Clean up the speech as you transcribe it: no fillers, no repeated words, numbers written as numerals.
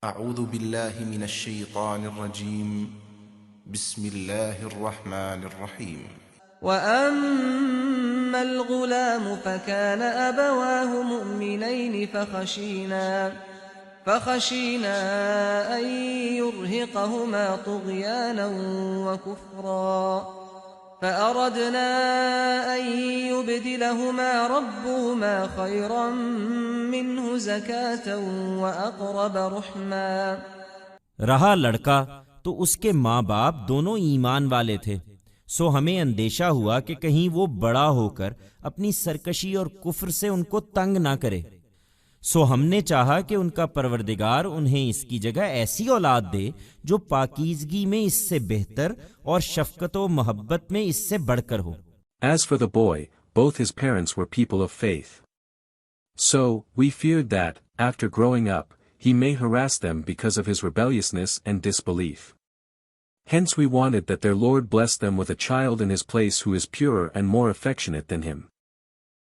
اعوذ باللہ من الشیطان الرجیم بسم اللہ الرحمن الرحیم وَأَمَّا الْغُلَامُ فَكَانَ أَبَوَاهُ مُؤْمِنَيْنِ فَخَشِينَا أَن يُرْهِقَهُمَا طُغْيَانًا وَكُفْرًا فَأَرَدْنَا أَن يُبْدِلَهُمَا رَبُّهُمَا خَيْرًا مِّنْهُ زَكَاةً وَأَقْرَبَ رُحْمًا۔ رہا لڑکا تو اس کے ماں باپ دونوں ایمان والے تھے، سو ہمیں اندیشہ ہوا کہ کہیں وہ بڑا ہو کر اپنی سرکشی اور کفر سے ان کو تنگ نہ کرے، سو ہم نے چاہا کہ ان کا پروردگار انہیں اس کی جگہ ایسی اولاد دے جو پاکیزگی میں اس سے بہتر اور شفقت و محبت میں اس سے بڑھ کر ہو۔ As for the boy, both his parents were people of faith. So, we feared that, after growing up, he may harass them because of his rebelliousness and disbelief. Hence we wanted that their Lord bless them with a child in his place who is purer and more affectionate than him.